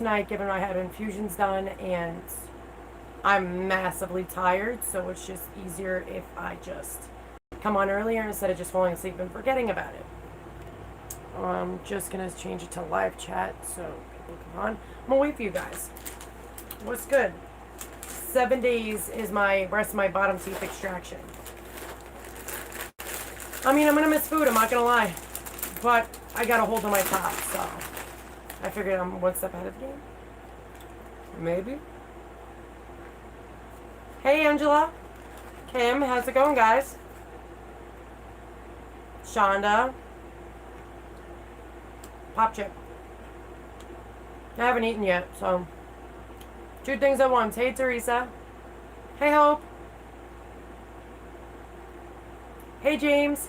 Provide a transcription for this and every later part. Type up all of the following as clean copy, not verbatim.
tonight given I had infusions done and I'm massively tired, so it's just easier if I just come on earlier instead of just falling asleep and forgetting about it. I'm just gonna change it to live chat so people come on. I'm gonna wait for you guys. What's good? 7 days is my rest of my bottom teeth extraction. I mean, I'm gonna miss food, I'm not gonna lie. But I got a hold of my top, so I figured I'm one step ahead of the game. Maybe. Hey, Angela. Kim, how's it going, guys? Shonda. Pop chip. I haven't eaten yet, so. Two things at once. Hey, Teresa. Hey, Hope. Hey, James.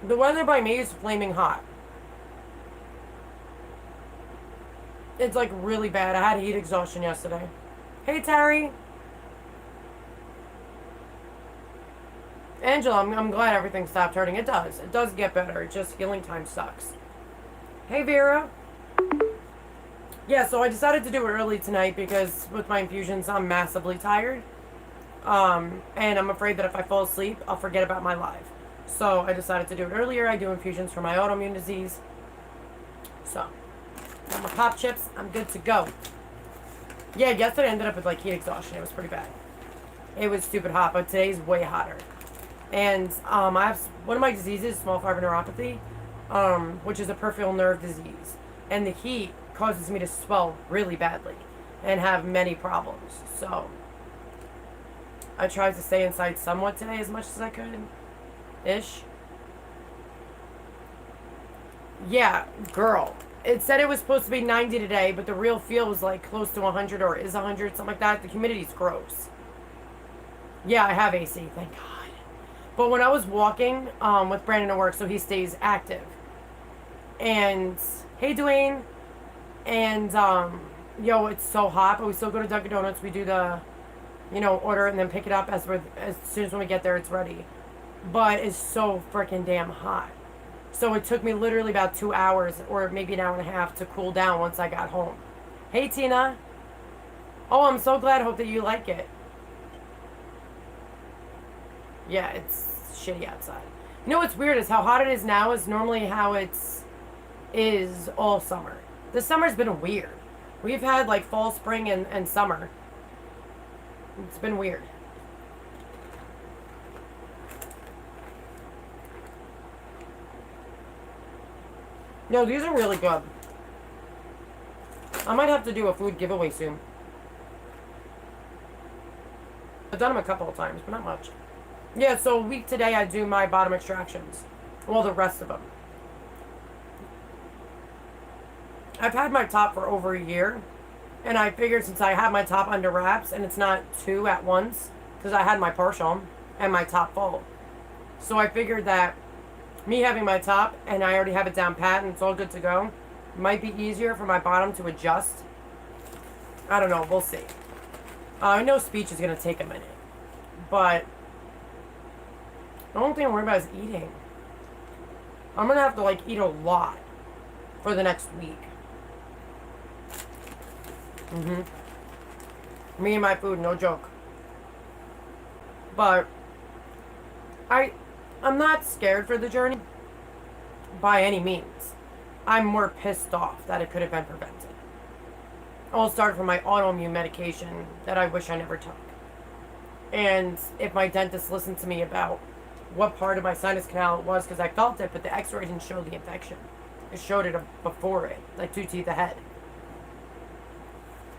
The weather by me is flaming hot. It's like really bad. I had heat exhaustion yesterday. Hey, Terry. Angela, I'm glad everything stopped hurting. It does. It does get better. It's just healing time sucks. Hey, Vera. Yeah, so I decided to do it early tonight because with my infusions, I'm massively tired. And I'm afraid that if I fall asleep, I'll forget about my live. So I decided to do it earlier. I do infusions for my autoimmune disease. So, got my pop chips. I'm good to go. Yeah, yesterday I ended up with like heat exhaustion. It was pretty bad. It was stupid hot, but today's way hotter. And I have one of my diseases, small fiber neuropathy, which is a peripheral nerve disease. And the heat causes me to swell really badly and have many problems. So I tried to stay inside somewhat today as much as I could. Ish. Yeah, girl. It said it was supposed to be 90 today, but the real feel was like close to 100 or is 100, something like that. The humidity's gross. Yeah, I have AC, thank God. But when I was walking with Brandon at work, so he stays active. And, hey, Dwayne. And, yo, it's so hot, but we still go to Dunkin' Donuts. We do the, order it and then pick it up as soon as when we get there, it's ready. But it's so freaking damn hot. So it took me literally about 2 hours or maybe an hour and a half to cool down once I got home. Hey, Tina. Oh, I'm so glad. Hope that you like it. Yeah, it's shitty outside. You know what's weird is how hot it is now is normally how is all summer. This summer's been weird. We've had like fall, spring, and summer. It's been weird. No, these are really good. I might have to do a food giveaway soon. I've done them a couple of times, but not much. Yeah, so a week today I do my bottom extractions. Well, the rest of them. I've had my top for over a year. And I figured since I have my top under wraps and it's not two at once, because I had my partial and my top full. So I figured that me having my top and I already have it down pat and it's all good to go, might be easier for my bottom to adjust. I don't know, we'll see. I know speech is going to take a minute, but the only thing I'm worried about is eating. I'm going to have to like eat a lot for the next week. Me and my food, no joke. But I'm not scared for the journey by any means. I'm more pissed off that it could have been prevented. All started from my autoimmune medication that I wish I never took. And if my dentist listened to me about what part of my sinus canal it was, because I felt it, but the x-ray didn't show the infection. It showed it before it, like 2 teeth ahead.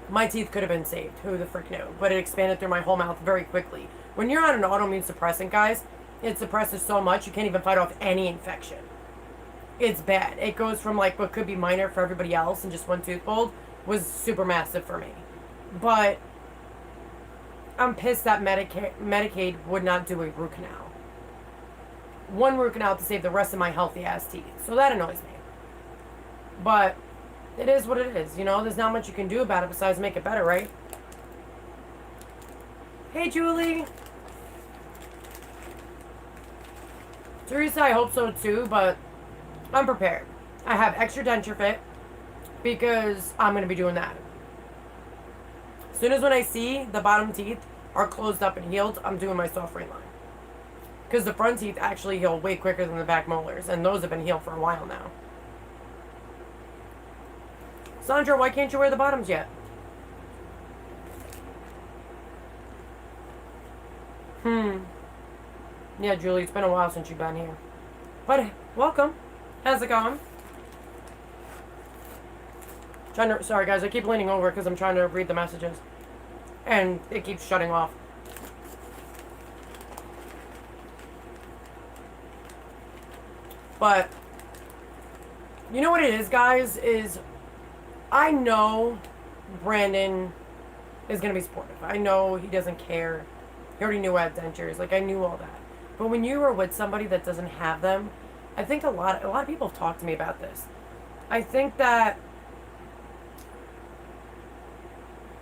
My teeth could have been saved. Who the frick knew? But it expanded through my whole mouth very quickly. When you're on an autoimmune suppressant, guys, it suppresses so much you can't even fight off any infection. It's bad. It goes from like what could be minor for everybody else and just one tooth pulled was super massive for me. But I'm pissed that Medicaid would not do a root canal. One root canal to save the rest of my healthy ass teeth. So that annoys me. But it is what it is, there's not much you can do about it besides make it better, right? Hey, Julie. Teresa, I hope so too, but I'm prepared. I have extra denture fit because I'm going to be doing that. As soon as when I see the bottom teeth are closed up and healed, I'm doing my soft reline. Because the front teeth actually heal way quicker than the back molars, and those have been healed for a while now. Sandra, why can't you wear the bottoms yet? Yeah, Julie, it's been a while since you've been here. But, welcome. How's it going? Sorry guys, I keep leaning over because I'm trying to read the messages. And it keeps shutting off. But, you know what it is, guys, is I know Brandon is going to be supportive. I know he doesn't care. He already knew I had dentures. Like, I knew all that. But when you are with somebody that doesn't have them, I think a lot of people have talked to me about this. I think that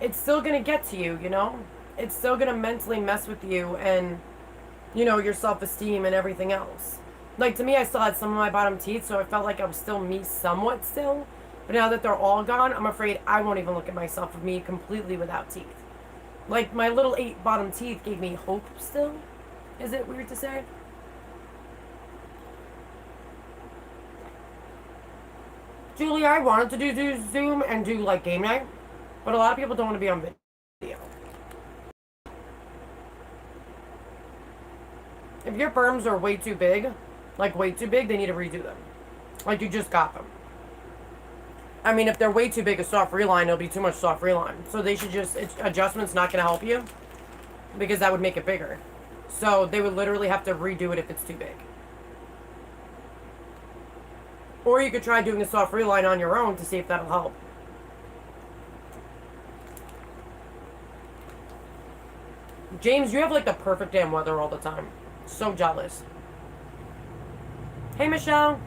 it's still going to get to you, you know? It's still going to mentally mess with you and, you know, your self-esteem and everything else. Like, to me, I still had some of my bottom teeth, so I felt like I was still me somewhat still. But now that they're all gone, I'm afraid I won't even look at myself of me completely without teeth. Like, my little 8 bottom teeth gave me hope still. Is it weird to say? Julie, I wanted to do Zoom and do, like, game night. But a lot of people don't want to be on video. If your berms are way too big, like way too big, they need to redo them. Like you just got them. I mean, if they're way too big a soft reline, it'll be too much soft reline. So they should just, adjustment's not going to help you because that would make it bigger. So they would literally have to redo it if it's too big. Or you could try doing a soft reline on your own to see if that'll help. James, you have like the perfect damn weather all the time. So jealous. Hey, Michelle.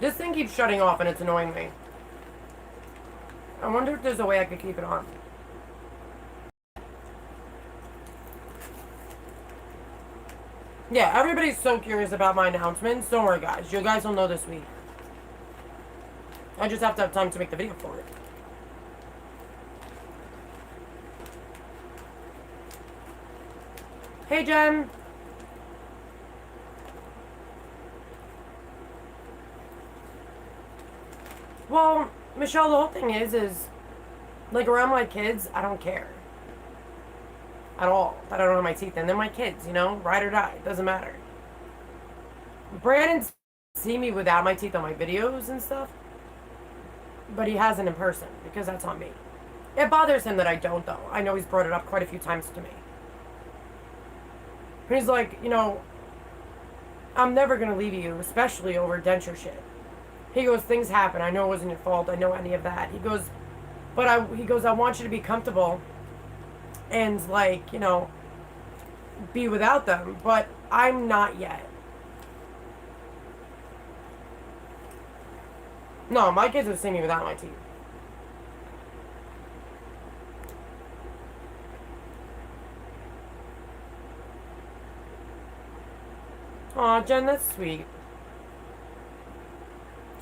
This thing keeps shutting off and it's annoying me. I wonder if there's a way I could keep it on. Yeah, everybody's so curious about my announcements. Don't worry, guys. You guys will know this week. I just have to have time to make the video for it. Hey, Jen. Well, Michelle, the whole thing is, like, around my kids, I don't care. At all. That I don't have my teeth in. They're my kids, you know? Ride or die. It doesn't matter. Brandon's seen me without my teeth on my videos and stuff. But he hasn't in person, because that's on me. It bothers him that I don't, though. I know he's brought it up quite a few times to me. He's like, you know, I'm never going to leave you, especially over denture shit. He goes, things happen. I know it wasn't your fault. I know any of that. He goes, he goes, I want you to be comfortable and, like, you know, be without them. But I'm not yet. No, my kids would see me without my teeth. Aw, Jen, that's sweet.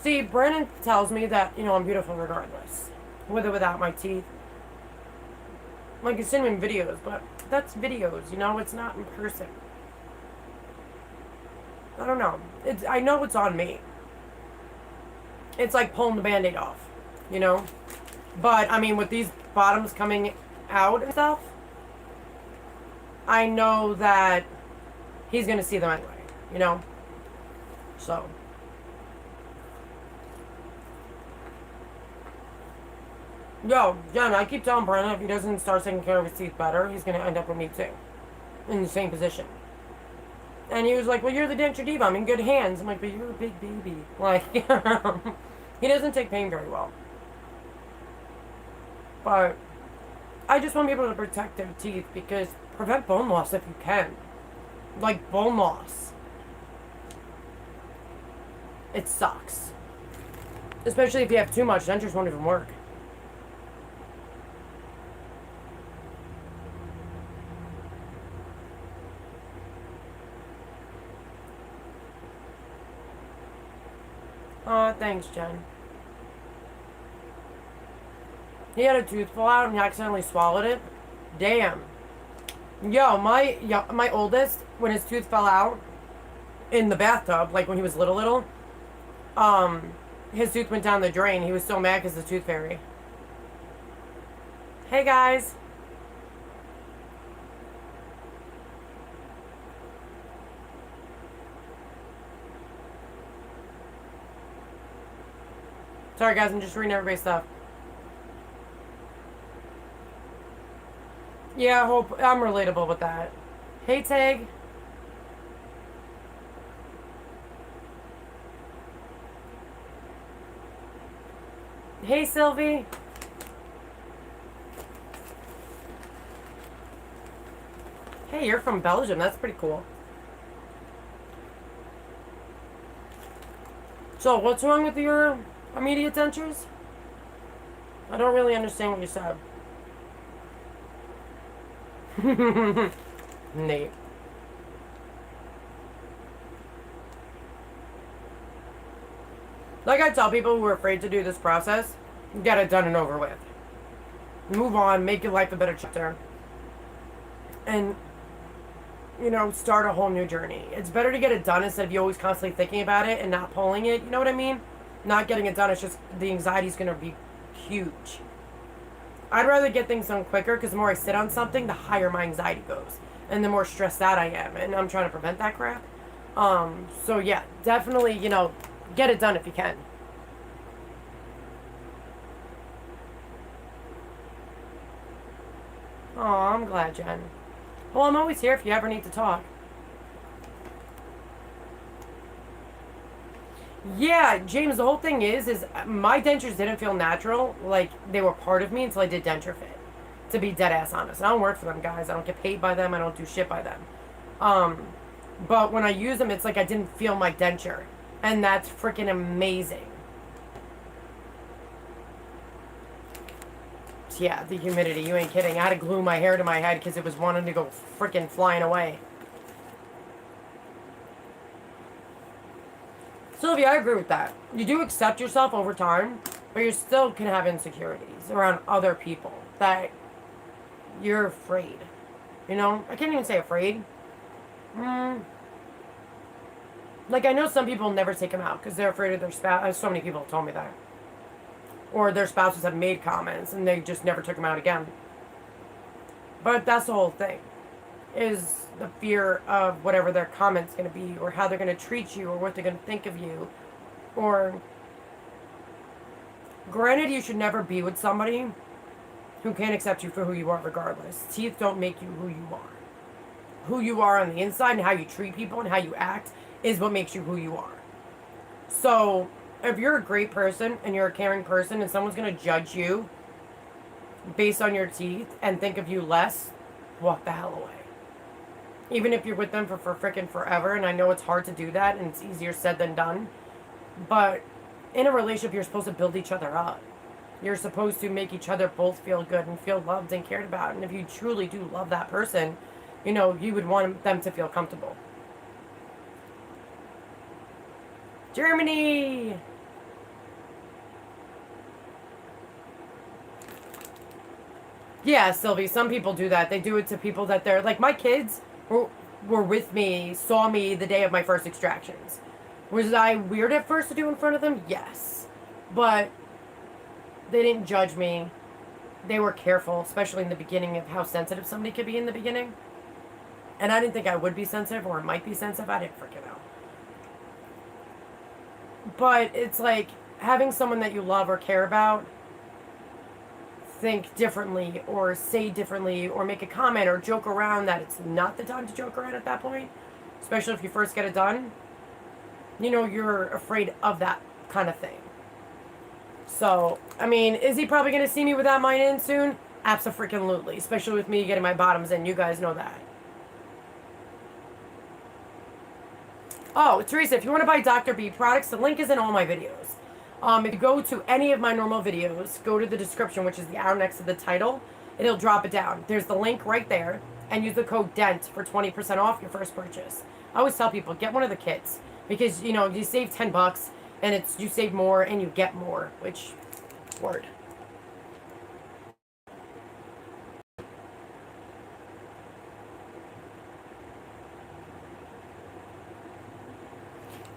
See, Brandon tells me that, you know, I'm beautiful regardless. With or without my teeth. Like, he's seen me in videos, but that's videos, you know? It's not in person. I don't know. I know it's on me. It's like pulling the Band-Aid off, you know? But, I mean, with these bottoms coming out and stuff, I know that he's going to see them anyway, you know? So. Yo, Jen, I keep telling Brandon if he doesn't start taking care of his teeth better, he's going to end up with me too. In the same position. And he was like, well, you're the denture diva. I'm in good hands. I'm like, but you're a big baby. Like, he doesn't take pain very well. But I just want people to protect their teeth because prevent bone loss if you can. Like, bone loss. It sucks. Especially if you have too much, dentures won't even work. Aw, thanks, Jen. He had a tooth fall out and he accidentally swallowed it. Damn. Yo, my oldest, when his tooth fell out in the bathtub, like when he was little, his tooth went down the drain. He was so mad because the tooth fairy. Hey, guys. Sorry, guys, I'm just reading everybody's stuff. Yeah, I hope I'm relatable with that. Hey, Tag. Hey, Sylvie. Hey, you're from Belgium. That's pretty cool. So, what's wrong with your immediate dentures? I don't really understand what you said. Nate. Like I tell people who are afraid to do this process, get it done and over with. Move on, make your life a better chapter. And, you know, start a whole new journey. It's better to get it done instead of you always constantly thinking about it and not pulling it. You know what I mean? Not getting it done, it's just the anxiety's going to be huge. I'd rather get things done quicker because the more I sit on something, the higher my anxiety goes. And the more stressed out I am. And I'm trying to prevent that crap. So yeah, definitely, you know, get it done if you can. Oh, I'm glad, Jen. Well, I'm always here if you ever need to talk. Yeah, James, the whole thing is my dentures didn't feel natural, like they were part of me until I did denture fit. To be dead ass honest. I don't work for them guys. I don't get paid by them. I don't do shit by them. But when I use them, it's like I didn't feel my denture. And that's freaking amazing. Yeah, the humidity. You ain't kidding. I had to glue my hair to my head because it was wanting to go freaking flying away. Sylvia, I agree with that. You do accept yourself over time, but you still can have insecurities around other people that you're afraid. You know? I can't even say afraid. Like, I know some people never take them out because they're afraid of their spouse. So many people have told me that. Or their spouses have made comments and they just never took them out again. But that's the whole thing. Is the fear of whatever their comment's going to be, or how they're going to treat you, or what they're going to think of you. Or, granted, you should never be with somebody who can't accept you for who you are regardless. Teeth don't make you who you are. Who you are on the inside and how you treat people and how you act is what makes you who you are. So, if you're a great person and you're a caring person and someone's going to judge you based on your teeth and think of you less, walk the hell away. Even if you're with them for freaking forever, and I know it's hard to do that and it's easier said than done, but in a relationship you're supposed to build each other up. You're supposed to make each other both feel good and feel loved and cared about. And if you truly do love that person, you know, you would want them to feel comfortable. Germany! Yeah, Sylvie, some people do that. They do it to people that they're... Like, my kids were with me, saw me the day of my first extractions. Was I weird at first to do in front of them? Yes. But they didn't judge me. They were careful, especially in the beginning, of how sensitive somebody could be in the beginning. And I didn't think I would be sensitive, or might be sensitive. I didn't freaking know. But it's like having someone that you love or care about think differently or say differently or make a comment or joke around that it's not the time to joke around at that point, especially if you first get it done. You know, you're afraid of that kind of thing. So, I mean, is he probably going to see me without mine in soon? Abso-freaking-lutely, especially with me getting my bottoms in. You guys know that. Oh, Teresa, if you want to buy Dr. B products, the link is in all my videos. If you go to any of my normal videos, go to the description, which is the arrow next to the title. It'll drop it down. There's the link right there. And use the code DENT for 20% off your first purchase. I always tell people, get one of the kits. Because, you know, you save $10. And it's, you save more and you get more, which, word.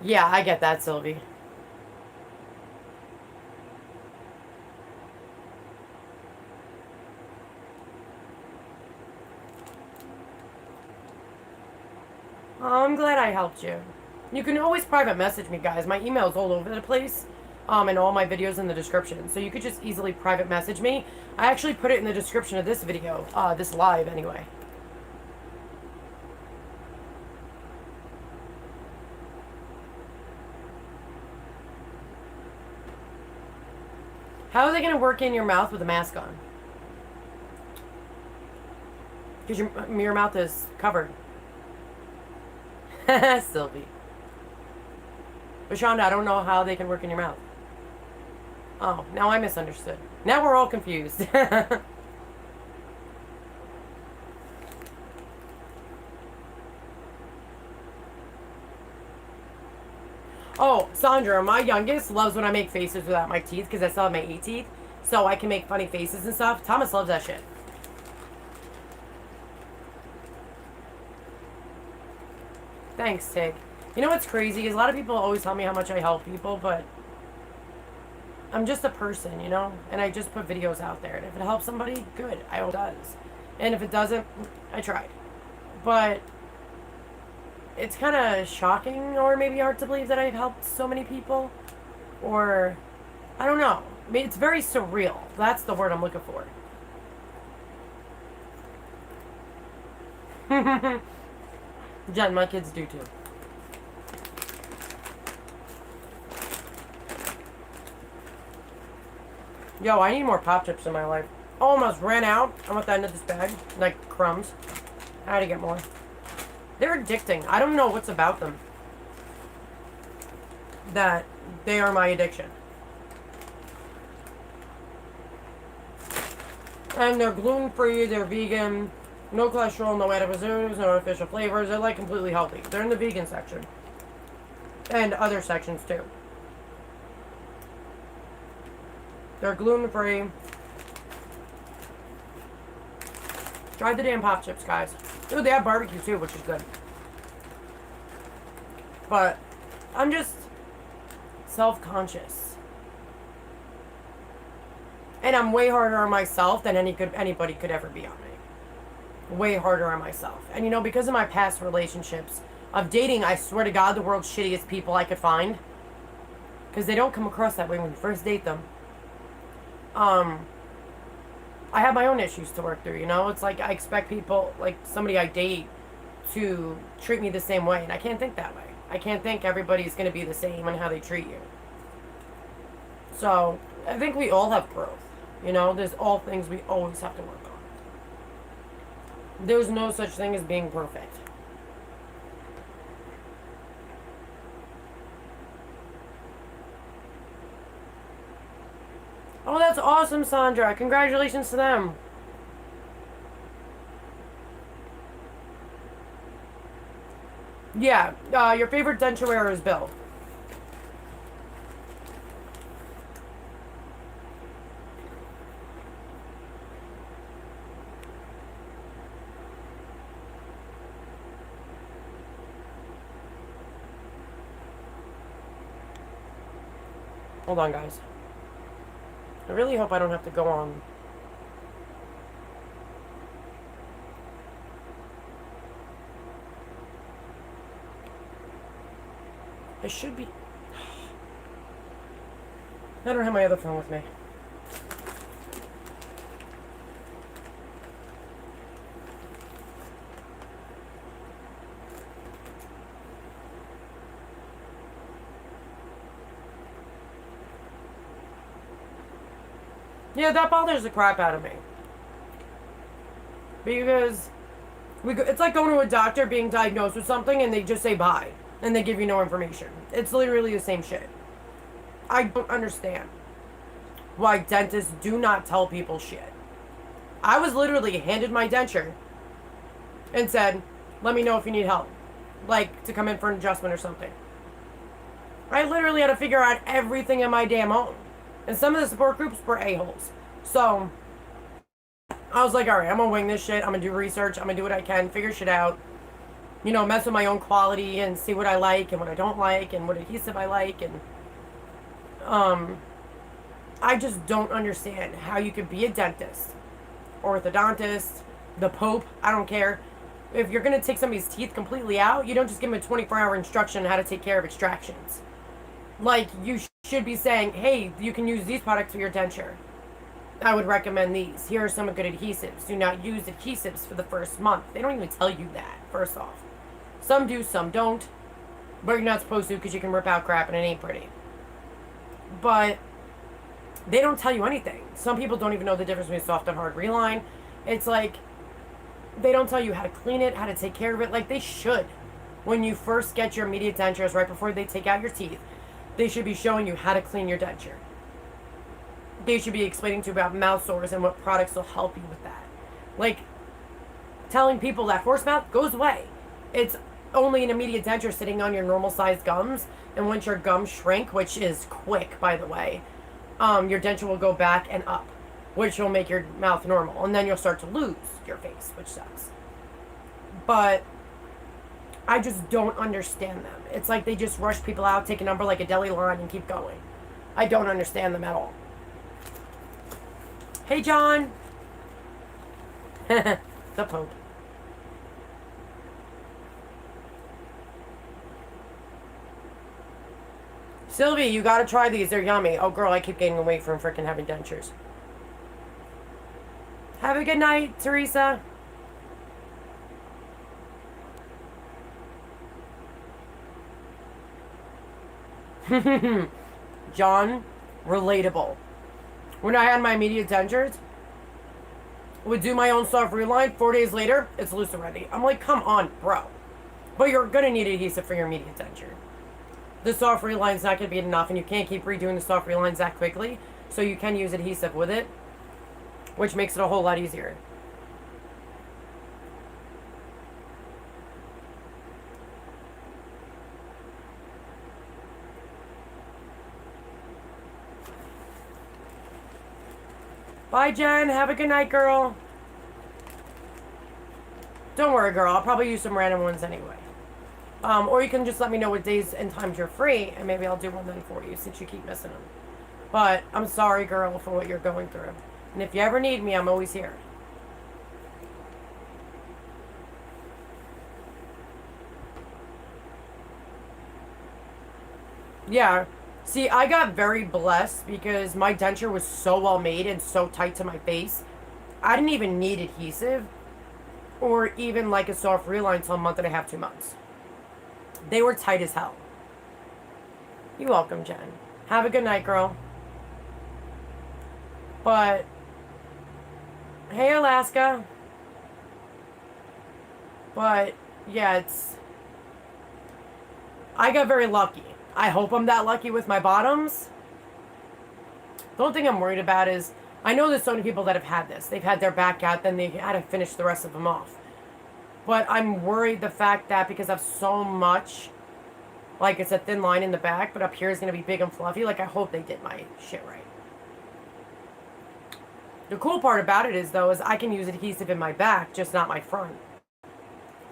Yeah, I get that, Sylvie. Oh, I'm glad I helped you. You can always private message me, guys. My email's all over the place. And all my videos in the description. So you could just easily private message me. I actually put it in the description of this video. This live, anyway. How is it going to work in your mouth with a mask on? Because your mouth is covered. Sylvie. But Shonda, I don't know how they can work in your mouth. Oh, now I misunderstood. Now we're all confused. Oh, Sandra, my youngest loves when I make faces without my teeth because I still have my 8 teeth. So I can make funny faces and stuff. Thomas loves that shit. Thanks, Tig. You know what's crazy is a lot of people always tell me how much I help people, but I'm just a person, you know? And I just put videos out there. And if it helps somebody, good. I hope it does. And if it doesn't, I tried. But it's kind of shocking or maybe hard to believe that I've helped so many people. Or, I don't know. I mean, it's very surreal. That's the word I'm looking for. Jen, my kids do too. Yo, I need more Pop Chips in my life. Almost ran out. I'm at the end of this bag. Like crumbs. I had to get more. They're addicting. I don't know what's about them. That they are my addiction. And they're gluten-free, they're vegan, no cholesterol, no additives, no artificial flavors. They're like completely healthy. They're in the vegan section. And other sections too. They're gluten-free. Try the damn Pop Chips, guys. Ooh, they have barbecue too, which is good. But I'm just self-conscious. And I'm way harder on myself than anybody could ever be on me. Way harder on myself. And you know, because of my past relationships of dating, I swear to God, the world's shittiest people I could find. Because they don't come across that way when you first date them. I have my own issues to work through, you know? It's like I expect people, like somebody I date, to treat me the same way. And I can't think that way. I can't think everybody's going to be the same in how they treat you. So, I think we all have growth. You know, there's all things we always have to work on. There's no such thing as being perfect. Oh, that's awesome, Sandra. Congratulations to them. Yeah, your favorite denture wearer is Bill. Hold on, guys. I really hope I don't have to go on. I should be... I don't have my other phone with me. Yeah, that bothers the crap out of me. Because it's like going to a doctor being diagnosed with something and they just say bye. And they give you no information. It's literally the same shit. I don't understand why dentists do not tell people shit. I was literally handed my denture and said, let me know if you need help. Like, to come in for an adjustment or something. I literally had to figure out everything in my damn own. And some of the support groups were a-holes. So, I was like, alright, I'm gonna wing this shit. I'm gonna do research. I'm gonna do what I can, figure shit out. You know, mess with my own quality and see what I like and what I don't like and what adhesive I like. And, I just don't understand how you could be a dentist, orthodontist, the Pope, I don't care. If you're going to take somebody's teeth completely out, you don't just give them a 24-hour instruction on how to take care of extractions. Like, you should be saying, hey, you can use these products for your denture. I would recommend these. Here are some good adhesives. Do not use adhesives for the first month. They don't even tell you that, first off. Some do, some don't. But you're not supposed to because you can rip out crap and it ain't pretty. But they don't tell you anything. Some people don't even know the difference between soft and hard reline. It's like, they don't tell you how to clean it, how to take care of it, like they should. When you first get your immediate dentures, right before they take out your teeth, they should be showing you how to clean your denture. They should be explaining to you about mouth sores and what products will help you with that. Like, telling people that horse mouth goes away. It's only an immediate denture sitting on your normal sized gums, and once your gums shrink, which is quick, by the way, your denture will go back and up, which will make your mouth normal. And then you'll start to lose your face, which sucks. But I just don't understand them. It's like they just rush people out, take a number like a deli line, and keep going. I don't understand them at all. Hey, John. The Pope. Sylvie, you gotta try these. They're yummy. Oh, girl, I keep gaining weight from freaking having dentures. Have a good night, Teresa. John, relatable. When I had my immediate dentures, would do my own soft reline. 4 days later, it's loose already. I'm like, come on, bro. But you're gonna need adhesive for your immediate denture. The soft reline's not gonna be enough, and you can't keep redoing the soft relines that quickly. So you can use adhesive with it, which makes it a whole lot easier. Bye, Jen. Have a good night, girl. Don't worry, girl. I'll probably use some random ones anyway. Or you can just let me know what days and times you're free, and maybe I'll do one then for you since you keep missing them. But I'm sorry, girl, for what you're going through. And if you ever need me, I'm always here. Yeah. See, I got very blessed because my denture was so well made and so tight to my face. I didn't even need adhesive or even like a soft reline until a month and a half, 2 months. They were tight as hell. You're welcome, Jen. Have a good night, girl. But, hey, Alaska. But, yeah, I got very lucky. I hope I'm that lucky with my bottoms. The only thing I'm worried about is, I know there's so many people that have had this. They've had their back out, then they had to finish the rest of them off. But I'm worried the fact that because I have so much, like it's a thin line in the back, but up here is going to be big and fluffy. Like, I hope they did my shit right. The cool part about it is, though, is I can use adhesive in my back, just not my front.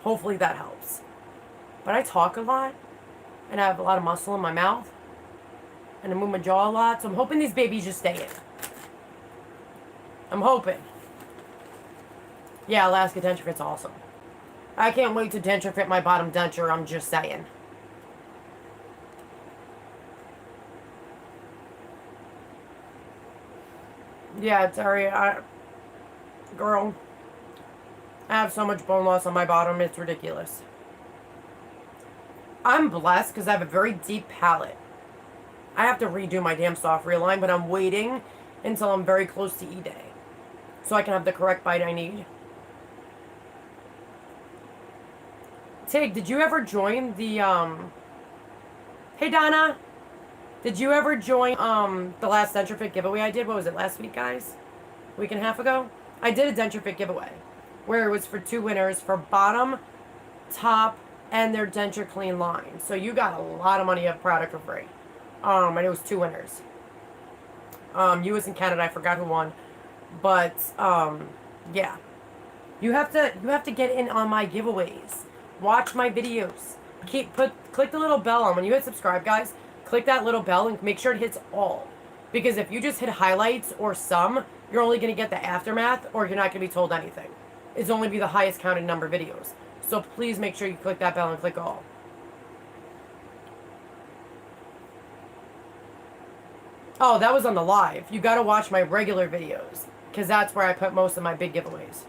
Hopefully that helps. But I talk a lot, and I have a lot of muscle in my mouth, and I move my jaw a lot, so I'm hoping these babies just stay in. I'm hoping. Yeah, Alaska denture fit's awesome. I can't wait to denture fit my bottom denture, I'm just saying. Yeah, Terry, girl, I have so much bone loss on my bottom, it's ridiculous. I'm blessed because I have a very deep palate. I have to redo my damn soft reline, but I'm waiting until I'm very close to E-Day so I can have the correct bite I need. Tig, did you ever join the, Hey, Donna. Did you ever join, the last Denture Fit giveaway I did? What was it, last week, guys? A week and a half ago? I did a Denture Fit giveaway where it was for 2 winners for bottom, top, and their Denture Clean line. So you got a lot of money of product for free. And it was 2 winners. US and Canada, I forgot who won. But yeah. You have to get in on my giveaways. Watch my videos. Click the little bell on when you hit subscribe, guys. Click that little bell and make sure it hits all. Because if you just hit highlights or some, you're only going to get the aftermath, or you're not going to be told anything. It's only be the highest counted number of videos. So please make sure you click that bell and click all. Oh, that was on the live. You got to watch my regular videos, because that's where I put most of my big giveaways.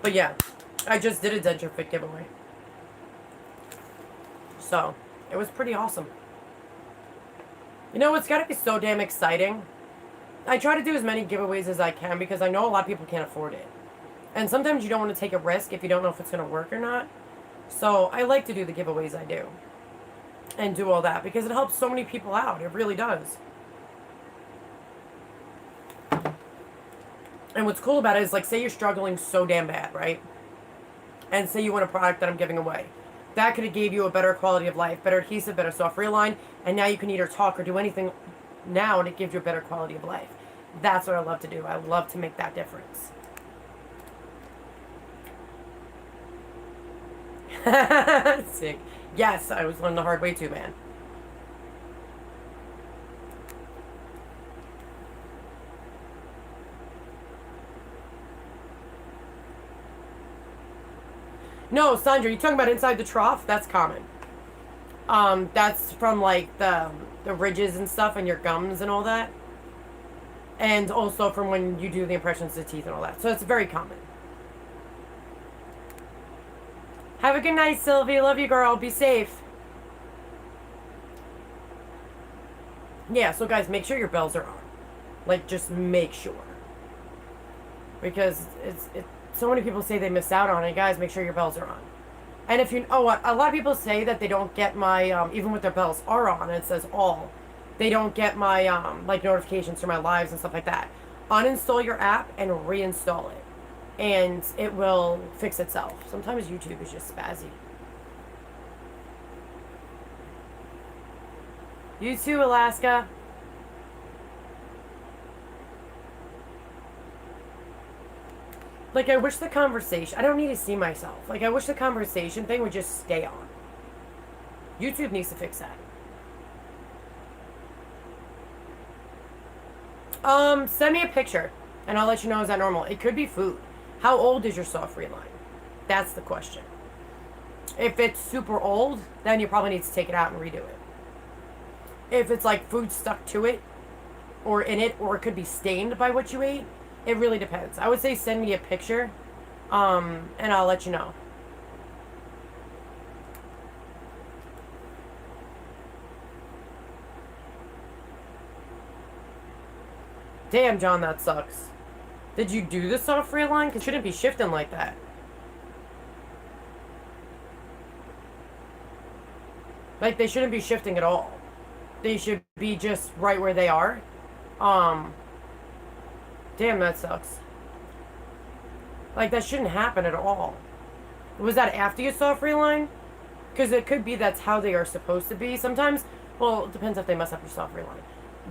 But yeah, I just did a Denture Fit giveaway. So, it was pretty awesome. You know, it's got to be so damn exciting. I try to do as many giveaways as I can because I know a lot of people can't afford it. And sometimes you don't want to take a risk if you don't know if it's going to work or not. So, I like to do the giveaways I do. And do all that because it helps so many people out. It really does. And what's cool about it is, like, say you're struggling so damn bad, right? And say you want a product that I'm giving away. That could have gave you a better quality of life, better adhesive, better soft reline, and now you can either talk or do anything now, and it gives you a better quality of life. That's what I love to do. I love to make that difference. Sick. Yes, I was learning the hard way too, man. No, Sandra, you talking about inside the trough? That's common. That's from like the ridges and stuff and your gums and all that. And also from when you do the impressions of teeth and all that. So it's very common. Have a good night, Sylvie. Love you, girl. Be safe. Yeah, so guys, make sure your bells are on. Like, just make sure. Because it's so many people say they miss out on it. Guys, make sure your bells are on. And if you, oh, what, a lot of people say that they don't get my, even with their bells are on, and it says all, they don't get my, like, notifications for my lives and stuff like that. Uninstall your app and reinstall it. And it will fix itself. Sometimes YouTube is just spazzy. You too, Alaska. Like, I wish the conversation... I don't need to see myself. Like, I wish the conversation thing would just stay on. YouTube needs to fix that. Send me a picture, and I'll let you know is that normal. It could be food. How old is your soft reline? That's the question. If it's super old, then you probably need to take it out and redo it. If it's like food stuck to it, or in it, or it could be stained by what you ate, it really depends. I would say send me a picture, and I'll let you know. Damn, John, that sucks. Did you do the soft reline? Because it shouldn't be shifting like that. Like, they shouldn't be shifting at all. They should be just right where they are. Damn, that sucks. Like, that shouldn't happen at all. Was that after you soft reline? Because it could be that's how they are supposed to be. Sometimes, well, it depends if they mess up your soft reline.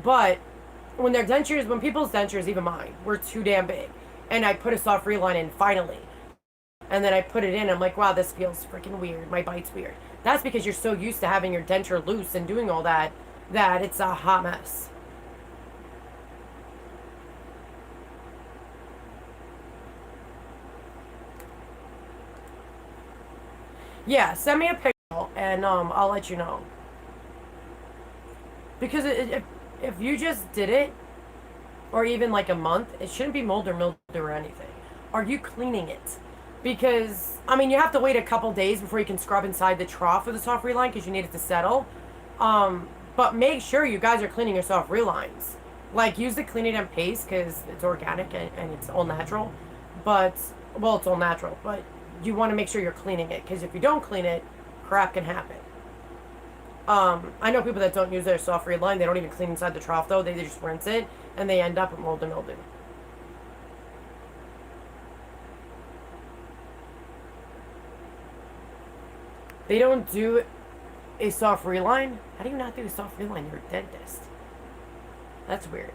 But when their dentures, when people's dentures, even mine, were too damn big, and I put a soft reline in finally, and then I put it in, I'm like, wow, this feels freaking weird. My bite's weird. That's because you're so used to having your denture loose and doing all that, that it's a hot mess. Yeah, send me a picture, and I'll let you know. Because if you just did it, or even like a month, it shouldn't be mold or mildew or anything. Are you cleaning it? Because, I mean, you have to wait a couple days before you can scrub inside the trough with the soft reline because you need it to settle. But make sure you guys are cleaning your soft relines. Like, use the Clean It and Paste because it's organic and it's all natural. But, well, it's all natural. But you want to make sure you're cleaning it because if you don't clean it, crap can happen. I know people that don't use their soft reline. They don't even clean inside the trough, though. They just rinse it, and they end up with mold and mildew. They don't do a soft reline? How do you not do a soft reline? You're a dentist. That's weird.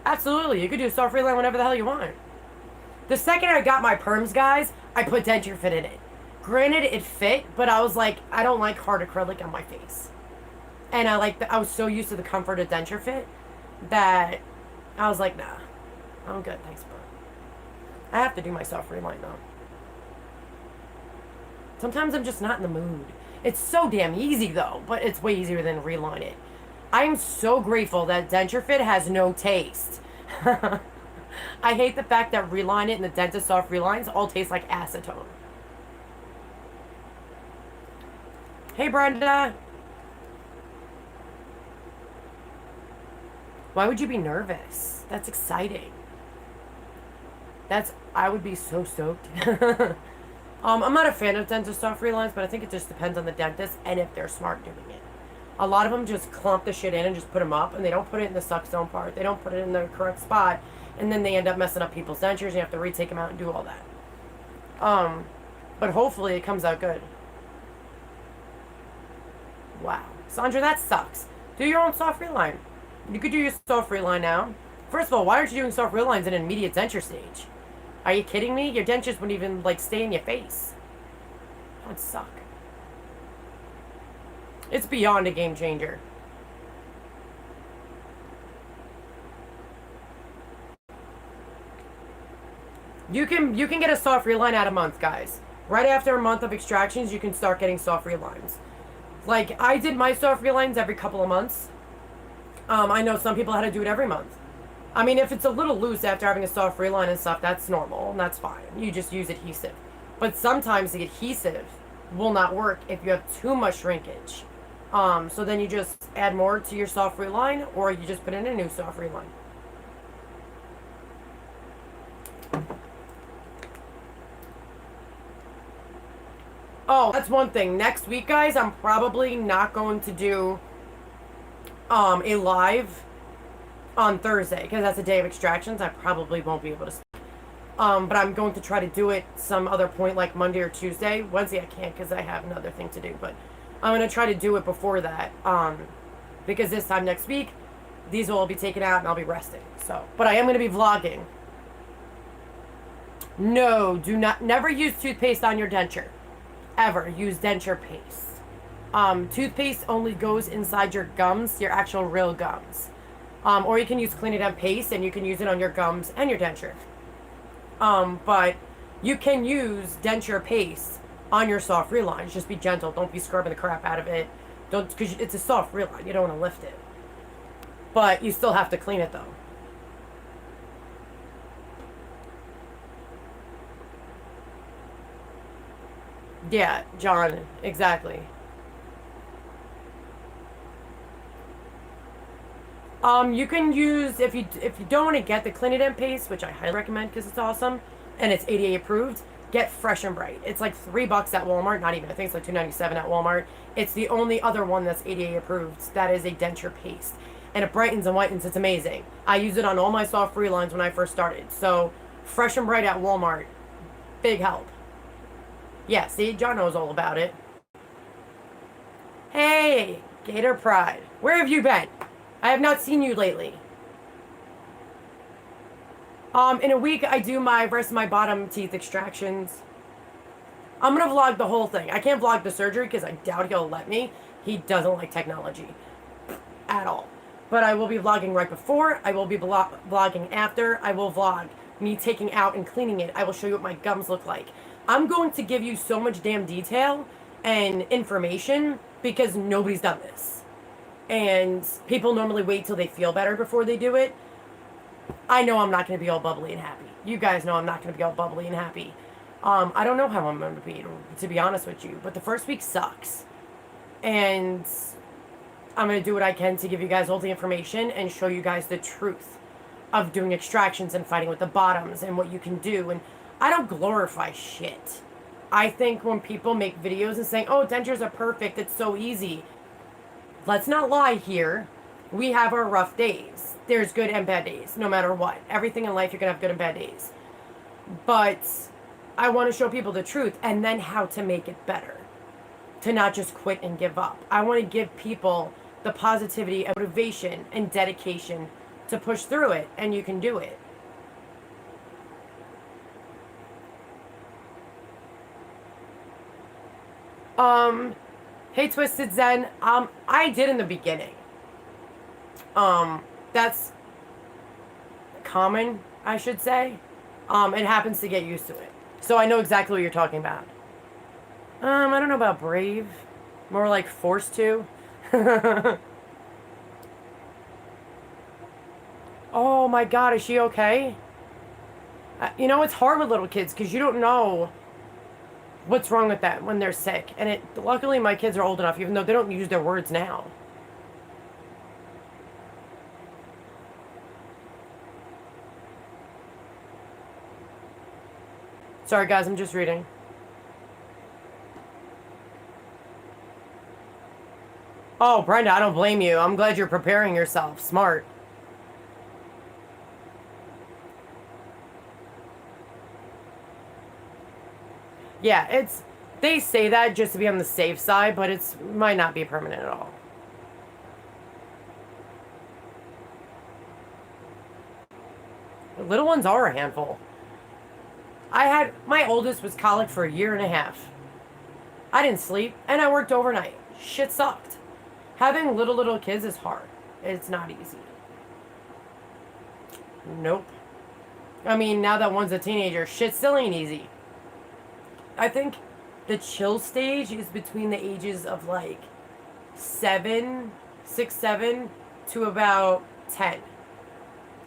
Absolutely, you could do a soft reline whenever the hell you want. The second I got my perms, guys, I put denture fit in it. Granted, it fit, but I was like, I don't like hard acrylic on my face. And I was so used to the comfort of denture fit that I was like, nah, I'm good, thanks, bro. I have to do my soft reline, though. Sometimes I'm just not in the mood. It's so damn easy, though, but it's way easier than reline it. I'm so grateful that denture fit has no taste. I hate the fact that reline it and the dentist soft relines all taste like acetone. Hey, Brenda. Why would you be nervous? That's exciting. I would be so stoked. I'm not a fan of dentist soft relines, but I think it just depends on the dentist and if they're smart doing it. A lot of them just clump the shit in and just put them up, and they don't put it in the suck zone part. They don't put it in the correct spot, and then they end up messing up people's dentures, and you have to retake them out and do all that. But hopefully it comes out good. Wow. Sandra, that sucks. Do your own soft reline. You could do your soft reline now. First of all, why aren't you doing soft relines in an immediate denture stage? Are you kidding me? Your dentures wouldn't even, stay in your face. That would suck. It's beyond a game changer. You can get a soft reline at a month, guys. Right after a month of extractions, you can start getting soft relines. Like, I did my soft relines every couple of months. I know some people had to do it every month. I mean, if it's a little loose after having a soft reline and stuff, that's normal, and that's fine. You just use adhesive. But sometimes the adhesive will not work if you have too much shrinkage. So then you just add more to your soft reline, or you just put in a new soft reline. Oh, that's one thing. Next week, guys, I'm probably not going to do a live on Thursday, because that's a day of extractions. I probably won't be able to speak. But I'm going to try to do it some other point, like Monday or Tuesday. Wednesday I can't because I have another thing to do, but I'm going to try to do it before that, because this time next week, these will all be taken out and I'll be resting. So, but I am going to be vlogging. No, never use toothpaste on your denture. Ever. Use denture paste. Toothpaste only goes inside your gums, your actual real gums. Or you can use Clean It Up paste, and you can use it on your gums and your denture. But you can use denture paste on your soft relines. Just be gentle. Don't be scrubbing the crap out of it. Because it's a soft reline. You don't want to lift it. But you still have to clean it, though. Yeah, John, exactly. You can use, if you don't want to get the Clean It In paste, which I highly recommend because it's awesome, and it's ADA approved, get Fresh and Bright. It's like $3 at Walmart, not even, I think it's like $2.97 at Walmart. It's the only other one that's ADA approved that is a denture paste. And it brightens and whitens, it's amazing. I use it on all my soft relines when I first started. So, Fresh and Bright at Walmart, big help. Yeah, see, John knows all about it. Hey, Gator Pride, where have you been? I have not seen you lately. In a week, I do my rest of my bottom teeth extractions. I'm gonna vlog the whole thing. I can't vlog the surgery because I doubt he'll let me. He doesn't like technology at all. But I will be vlogging right before. I will be vlogging after. I will vlog me taking out and cleaning it. I will show you what my gums look like. I'm going to give you so much damn detail and information because nobody's done this. And people normally wait till they feel better before they do it. I know I'm not going to be all bubbly and happy. You guys know I'm not going to be all bubbly and happy. I don't know how I'm going to be honest with you. But the first week sucks. And I'm going to do what I can to give you guys all the information and show you guys the truth of doing extractions and fighting with the bottoms and what you can do. And I don't glorify shit. I think when people make videos and saying, oh, dentures are perfect, it's so easy. Let's not lie here. We have our rough days. There's good and bad days, no matter what. Everything in life, you're going to have good and bad days. But I want to show people the truth and then how to make it better. To not just quit and give up. I want to give people the positivity and motivation and dedication to push through it, and you can do it. Hey Twisted Zen, I did in the beginning. That's common, I should say. It happens to get used to it. So I know exactly what you're talking about. I don't know about brave. More like forced to. Oh my god, is she okay? You know, it's hard with little kids because you don't know what's wrong with them when they're sick. And luckily my kids are old enough, even though they don't use their words now. Sorry guys, I'm just reading. Oh, Brenda, I don't blame you. I'm glad you're preparing yourself. Smart. Yeah, they say that just to be on the safe side, but might not be permanent at all. The little ones are a handful. My oldest was colic for 1.5 years. I didn't sleep, and I worked overnight. Shit sucked. Having little kids is hard. It's not easy. Nope. I mean, now that one's a teenager, shit still ain't easy. I think the chill stage is between the ages of like 7, 6, 7 to about 10.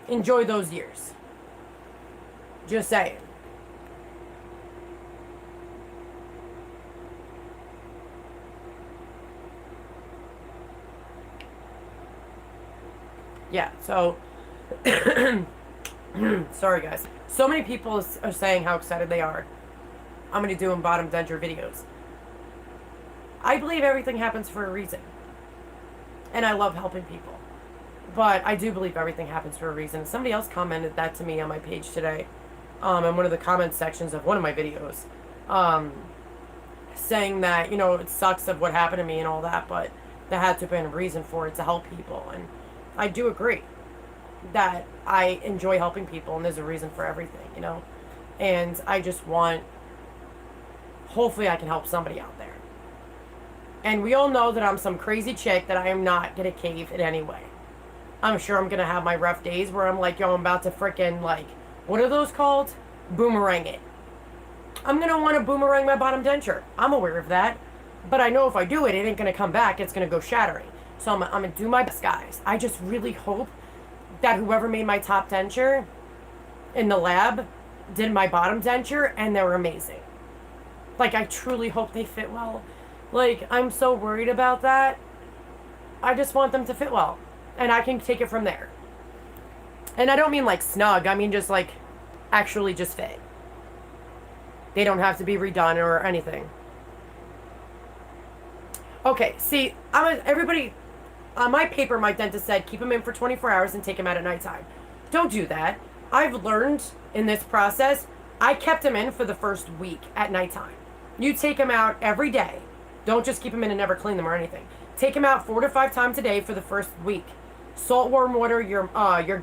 Enjoy those years. Just saying. Yeah, so sorry guys. So many people are saying how excited they are. I'm going to do bottom denture videos. I believe everything happens for a reason. And I love helping people. But I do believe everything happens for a reason. Somebody else commented that to me on my page today. In one of the comment sections of one of my videos. Saying that, it sucks of what happened to me and all that, but there had to have been a reason for it to help people. And I do agree that I enjoy helping people and there's a reason for everything, And I just want, hopefully I can help somebody out there. And we all know that I'm some crazy chick that I am not going to cave in any way. I'm sure I'm going to have my rough days where I'm like, yo, I'm about to frickin' what are those called? Boomerang it. I'm going to want to boomerang my bottom denture. I'm aware of that. But I know if I do it, it ain't going to come back. It's going to go shattering. So I'm going to do my best, guys. I just really hope that whoever made my top denture in the lab did my bottom denture and they were amazing. I truly hope they fit well. I'm so worried about that. I just want them to fit well. And I can take it from there. And I don't mean snug. I mean just actually just fit. They don't have to be redone or anything. Okay, see, everybody, on my paper, my dentist said, keep them in for 24 hours and take them out at nighttime. Don't do that. I've learned in this process, I kept them in for the first week at nighttime. You take them out every day. Don't just keep them in and never clean them or anything. Take them out 4 to 5 times a day for the first week. Salt, warm water, your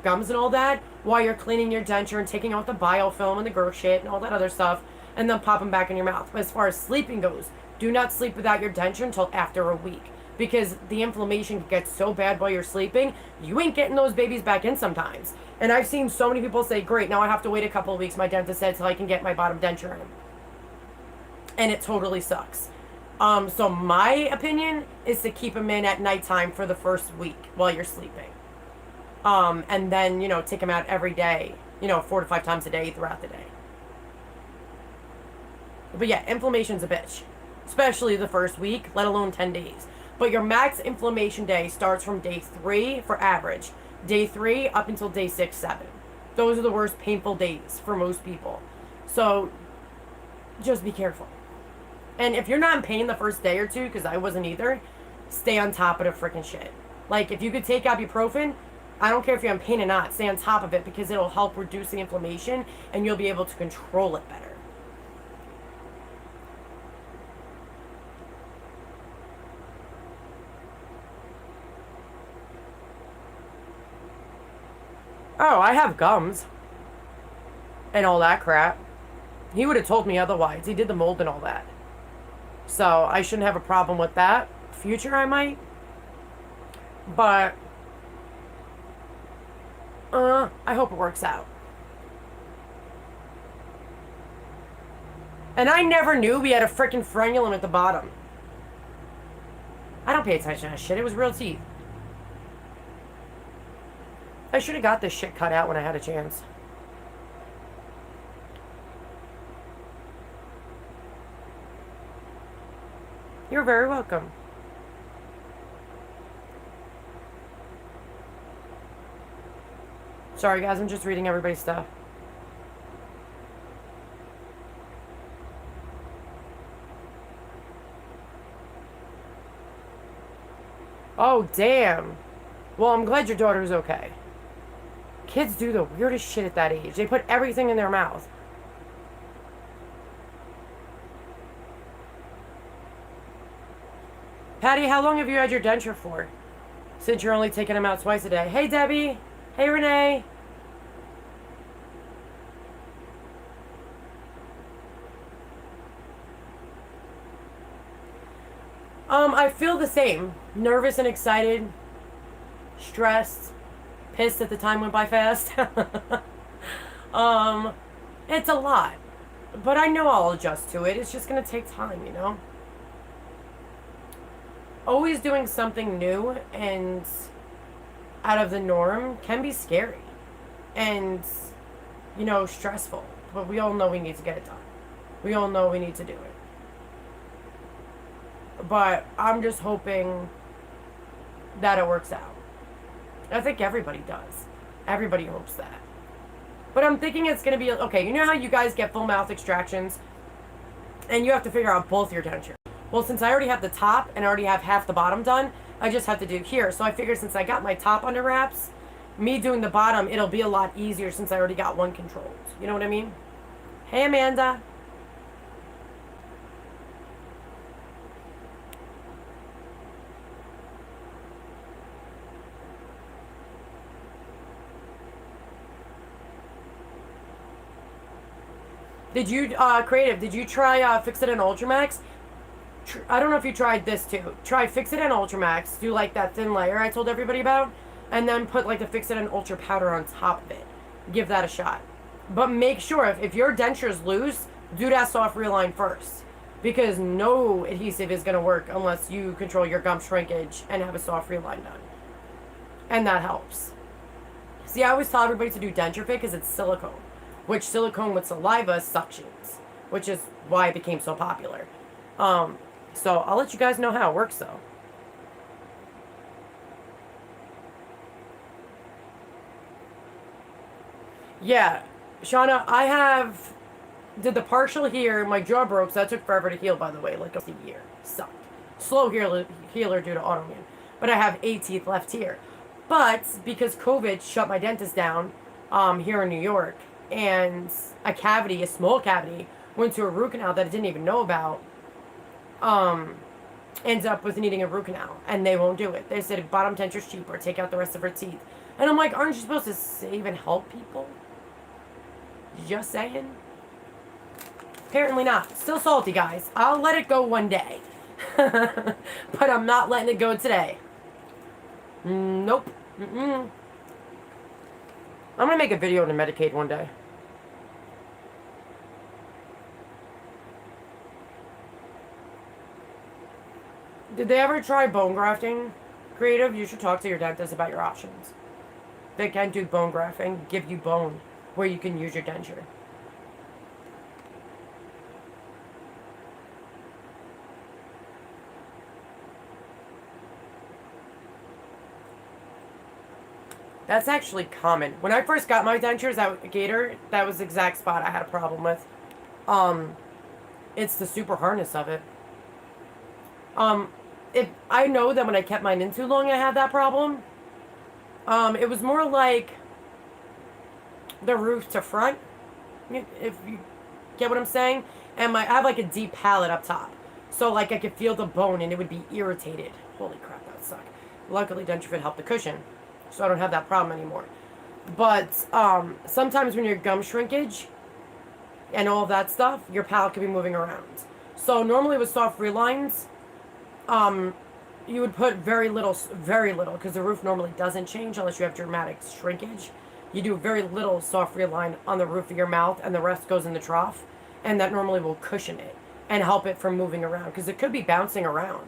gums and all that while you're cleaning your denture and taking out the biofilm and the gross shit and all that other stuff, and then pop them back in your mouth. But as far as sleeping goes, do not sleep without your denture until after a week, because the inflammation gets so bad while you're sleeping, you ain't getting those babies back in sometimes. And I've seen so many people say, great, now I have to wait a couple of weeks, my dentist said, till I can get my bottom denture in. And it totally sucks. So my opinion is to keep them in at nighttime for the first week while you're sleeping. And then, take them out every day, 4 to 5 times a day throughout the day. But yeah, inflammation's a bitch. Especially the first week, let alone 10 days. But your max inflammation day starts from day 3 for average. Day 3 up until day 6, 7. Those are the worst painful days for most people. So, just be careful. And if you're not in pain the first day or two, because I wasn't either, stay on top of the freaking shit. If you could take ibuprofen, I don't care if you're in pain or not, stay on top of it because it'll help reduce the inflammation and you'll be able to control it better. Oh, I have gums. And all that crap. He would have told me otherwise. He did the mold and all that. So I shouldn't have a problem with that. Future I might. But I hope it works out. And I never knew we had a freaking frenulum at the bottom. I don't pay attention to that shit. It was real teeth. I should have got this shit cut out when I had a chance. You're very welcome. Sorry guys, I'm just reading everybody's stuff. Oh, damn. Well, I'm glad your daughter's okay. Kids do the weirdest shit at that age. They put everything in their mouth. Patty, how long have you had your denture for? Since you're only taking them out twice a day. Hey, Debbie. Hey, Renee. I feel the same. Nervous and excited. Stressed. Pissed that the time went by fast. It's a lot. But I know I'll adjust to it. It's just going to take time, you know? Always doing something new and out of the norm can be scary. And, you know, stressful. But we all know we need to get it done. We all know we need to do it. But I'm just hoping that it works out. I think everybody does. Everybody hopes that. But I'm thinking it's going to be... Okay, you know how you guys get full mouth extractions? And you have to figure out both your dentures. Well, since I already have the top and I already have half the bottom done, I just have to do here. So I figured since I got my top under wraps, me doing the bottom, it'll be a lot easier since I already got one controlled. You know what I mean? Hey, Amanda. Did you, Creative, did you try Fix It and Ultramax? I don't know if you tried this too. Try Fix It and Ultramax. Do like that thin layer I told everybody about. And then put like the Fix It and Ultra powder on top of it. Give that a shot. But make sure, if your denture is loose, do that soft reline first. Because no adhesive is going to work unless you control your gum shrinkage and have a soft reline done. And that helps. See, I always tell everybody to do denture fit because it's silicone. Which silicone with saliva suctions. Which is why it became so popular. So I'll let you guys know how it works though. Yeah, Shauna, I did the partial here. My jaw broke, so that took forever to heal, by the way, like a year. Sucked. Slow healer due to autoimmune. But I have 8 teeth left here. But because COVID shut my dentist down here in New York, and a small cavity, went to a root canal that I didn't even know about, ended up with needing a root canal, and they won't do it. They said bottom denture's cheaper, take out the rest of her teeth. And I'm like, aren't you supposed to save and help people? Just saying. Apparently not. Still salty, guys. I'll let it go one day. But I'm not letting it go today. Nope. I'm gonna make a video on Medicaid one day. Did they ever try bone grafting? Creative, you should talk to your dentist about your options. They can do bone grafting, give you bone where you can use your denture. That's actually common. When I first got my dentures at Gator, that was the exact spot I had a problem with. It's the super hardness of it. If I know that when I kept mine in too long, I had that problem. It was more like the roof to front, if you get what I'm saying. And I have like a deep palate up top, so like I could feel the bone and it would be irritated. Holy crap, that would suck. Luckily, DentureFit helped the cushion, so I don't have that problem anymore. But sometimes when you're gum shrinkage and all of that stuff, your palate could be moving around. So normally with soft relines, you would put very little, because the roof normally doesn't change unless you have dramatic shrinkage. You do very little soft reline on the roof of your mouth, and the rest goes in the trough, and that normally will cushion it and help it from moving around, because it could be bouncing around.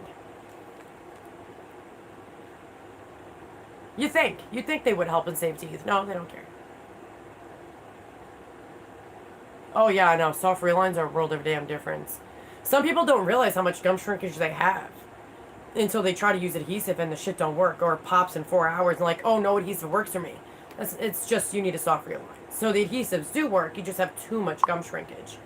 You'd think they would help and save teeth. No, they don't care. Oh yeah, I know. Soft relines are a world of damn difference. Some people don't realize how much gum shrinkage they have until they try to use adhesive and the shit don't work, or it pops in 4 hours and like, oh, no adhesive works for me. It's just you need a soft reline. So the adhesives do work, you just have too much gum shrinkage.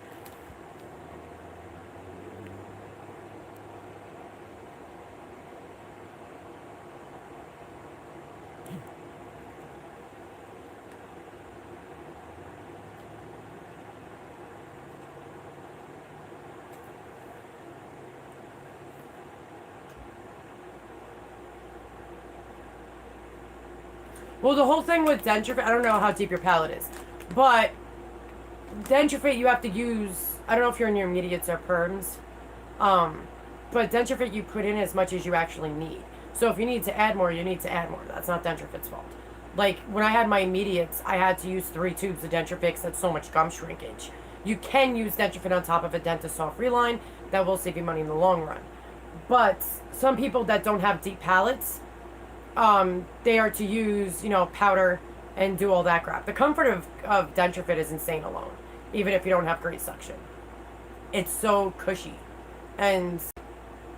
Well, the whole thing with DentureFit, I don't know how deep your palate is, but DentureFit you have to use, I don't know if you're in your immediates or perms, but DentureFit you put in as much as you actually need. So if you need to add more, you need to add more. That's not DentureFit's fault. Like, when I had my immediates, I had to use 3 tubes of DentureFit because that's so much gum shrinkage. You can use DentureFit on top of a Dentist Soft Reline. That will save you money in the long run. But some people that don't have deep palates, they are to use, powder and do all that crap. The comfort of DentureFit is insane alone, even if you don't have great suction. It's so cushy. And,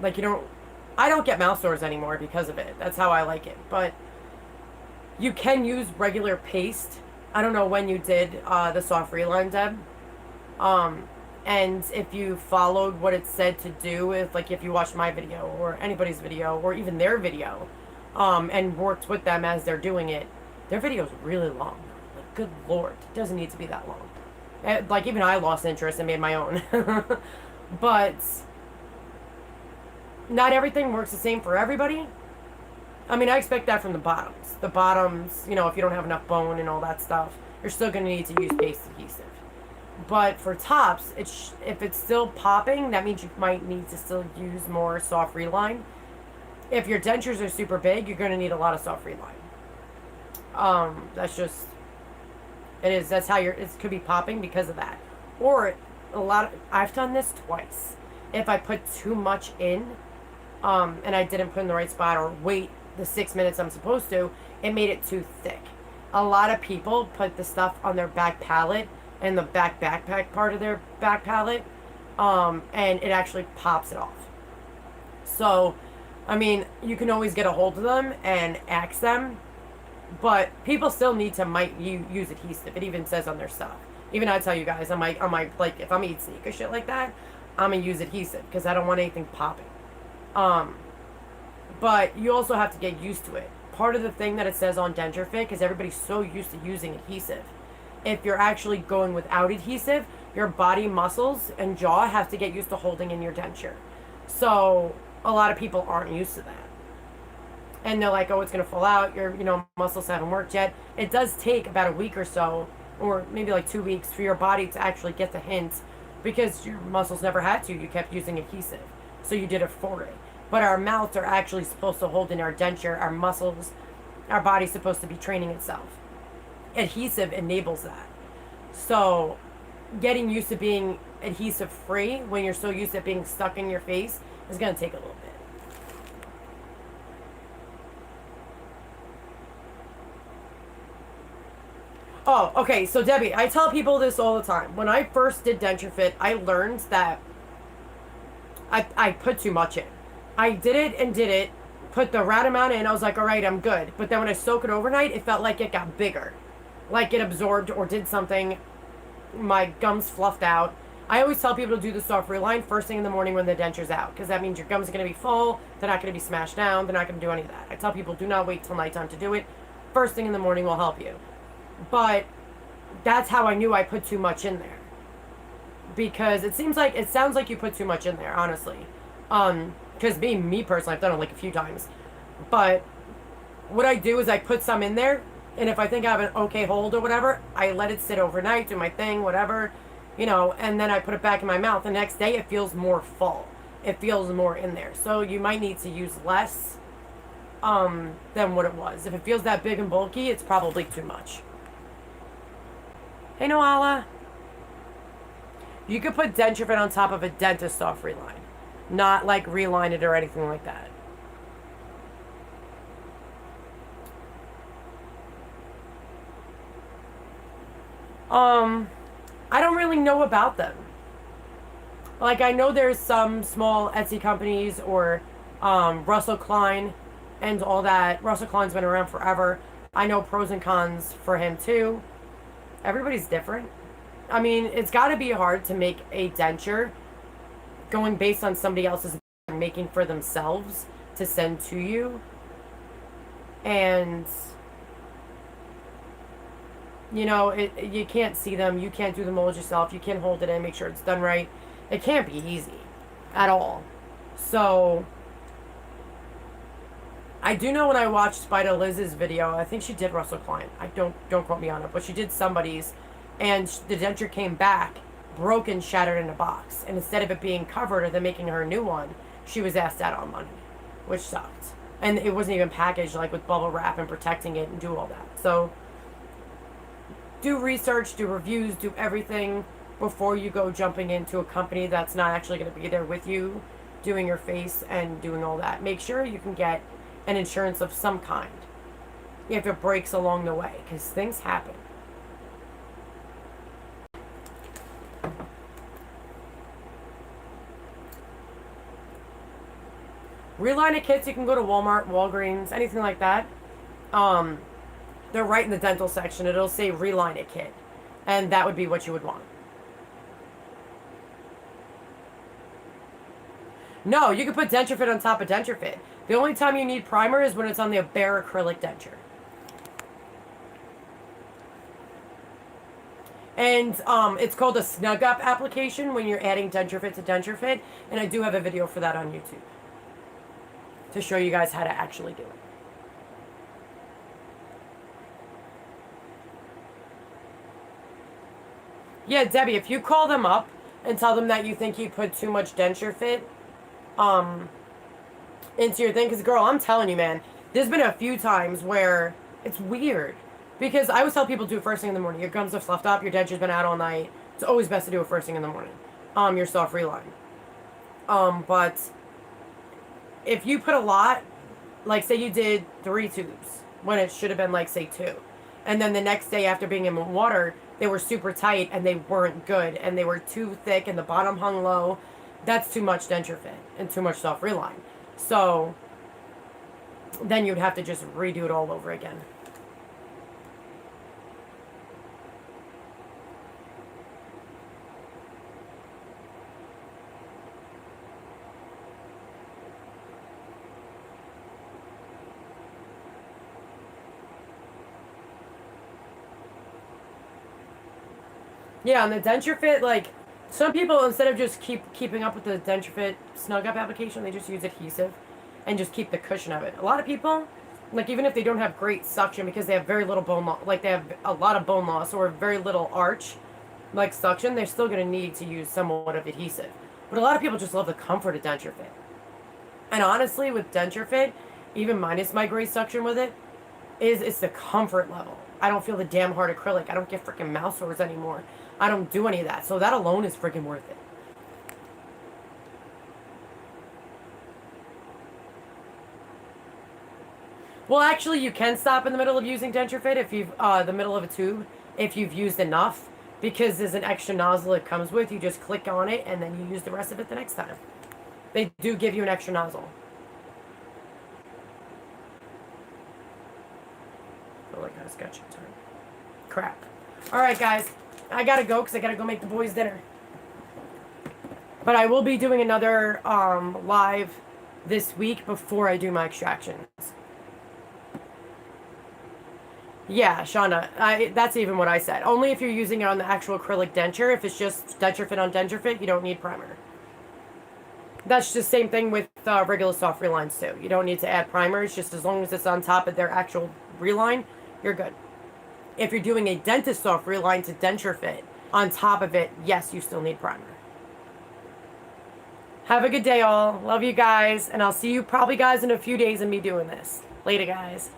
like, I don't get mouth sores anymore because of it. That's how I like it. But you can use regular paste. I don't know when you did the soft reline, Deb. And if you followed what it said to do, if you watched my video or anybody's video or even their video, and worked with them as they're doing it, their video's really long. Like, good lord, it doesn't need to be that long. Like, even I lost interest and made my own. But not everything works the same for everybody. I mean, I expect that from the bottoms. The bottoms, if you don't have enough bone and all that stuff, you're still going to need to use paste adhesive. But for tops, if it's still popping, that means you might need to still use more soft reline. If your dentures are super big, you're going to need a lot of soft reline. That's just, it is, that's how it could be popping because of that. Or I've done this twice. If I put too much in, and I didn't put in the right spot or wait the 6 minutes I'm supposed to, it made it too thick. A lot of people put the stuff on their back palate and the back backpack part of their back palate, and it actually pops it off. So, I mean, you can always get a hold of them and ask them, but people still need to use adhesive. It even says on their stuff. Even I tell you guys, I'm like, if I'm eating sneaker shit like that, I'm gonna use adhesive because I don't want anything popping. But you also have to get used to it. Part of the thing that it says on DentureFit is everybody's so used to using adhesive. If you're actually going without adhesive, your body muscles and jaw have to get used to holding in your denture. So a lot of people aren't used to that. And they're like, oh, it's going to fall out. Your muscles haven't worked yet. It does take about a week or so, or maybe like 2 weeks, for your body to actually get the hint, because your muscles never had to. You kept using adhesive. So you did it for it. But our mouths are actually supposed to hold in our denture, our muscles, our body's supposed to be training itself. Adhesive enables that. So getting used to being adhesive free when you're so used to it being stuck in your face is going to take a little bit. Oh, okay, so Debbie, I tell people this all the time. When I first did DentureFit, I learned that I put too much in. I did it, put the right amount in, I was like, all right, I'm good. But then when I soak it overnight, it felt like it got bigger. Like it absorbed or did something. My gums fluffed out. I always tell people to do the soft reline first thing in the morning when the denture's out, because that means your gums are going to be full, they're not going to be smashed down, they're not going to do any of that. I tell people, do not wait till nighttime to do it. First thing in the morning will help you. But that's how I knew I put too much in there. Because it sounds like you put too much in there, honestly. Because me personally, I've done it like a few times. But what I do is I put some in there, And if I think I have an okay hold or whatever, I let it sit overnight, do my thing, whatever, and then I put it back in my mouth. The next day, it feels more full. It feels more in there. So you might need to use less than what it was. If it feels that big and bulky, it's probably too much. Hey, Noala. You could put denture fit on top of a dentist soft reline. Not like reline it or anything like that. I don't really know about them. Like, I know there's some small Etsy companies or Russell Klein and all that. Russell Klein's been around forever. I know pros and cons for him too. Everybody's different. I mean, it's got to be hard to make a denture going based on somebody else's making for themselves to send to you. And you can't see them. You can't do the mold yourself. You can't hold it in, make sure it's done right. It can't be easy at all. So I do know when I watched Spider Liz's video, I think she did Russell Klein. I don't quote me on it, but she did somebody's, and the denture came back broken, shattered in a box. And instead of it being covered or them making her a new one, she was asked out on money, which sucked. And it wasn't even packaged like with bubble wrap and protecting it and do all that. So do research, do reviews, do everything before you go jumping into a company that's not actually going to be there with you, doing your face and doing all that. Make sure you can get an insurance of some kind if it breaks along the way, because things happen. Reliner kits, you can go to Walmart, Walgreens, anything like that. They're right in the dental section. It'll say Reline It kit, and that would be what you would want. No, you can put denture fit on top of denture fit. The only time you need primer is when it's on the bare acrylic denture. And it's called a snug up application when you're adding denture fit to denture fit, and I do have a video for that on YouTube to show you guys how to actually do it. Yeah, Debbie, if you call them up and tell them that you think you put too much denture fit into your thing, because girl, I'm telling you, man, there's been a few times where it's weird, because I always tell people do it first thing in the morning. Your gums are fluffed up, your denture's been out all night. It's always best to do it first thing in the morning. Your soft reline. But if you put a lot, like say you did 3 tubes when it should have been like say 2, and then the next day after being in water, they were super tight and they weren't good and they were too thick and the bottom hung low, that's too much denture fit and too much soft reline. So then you'd have to just redo it all over again. Yeah, and the denture fit, like, some people, instead of just keeping up with the denture fit snug up application, they just use adhesive and just keep the cushion of it. A lot of people, like, even if they don't have great suction because they have very little bone loss, like they have a lot of bone loss or very little arch, like suction, they're still going to need to use somewhat of adhesive. But a lot of people just love the comfort of denture fit. And honestly, with denture fit, even minus my great suction with it, it's the comfort level. I don't feel the damn hard acrylic. I don't get freaking mouth sores anymore. I don't do any of that. So that alone is freaking worth it. Well, actually, you can stop in the middle of using denture fit if you've, the middle of a tube, if you've used enough, because there's an extra nozzle it comes with. You just click on it and then you use the rest of it the next time. They do give you an extra nozzle. I feel like I just got your turn. Crap. All right, guys. I gotta go because I gotta go make the boys dinner. But I will be doing another live this week before I do my extractions. Yeah, Shauna, that's even what I said. Only if you're using it on the actual acrylic denture. If it's just denture fit on denture fit, you don't need primer. That's the same thing with regular soft relines too. You don't need to add primer. It's just as long as it's on top of their actual reline, you're good. If you're doing a dentist soft reline to denture fit, on top of it, yes, you still need primer. Have a good day, all. Love you guys, and I'll see you probably, guys, in a few days of me doing this. Later, guys.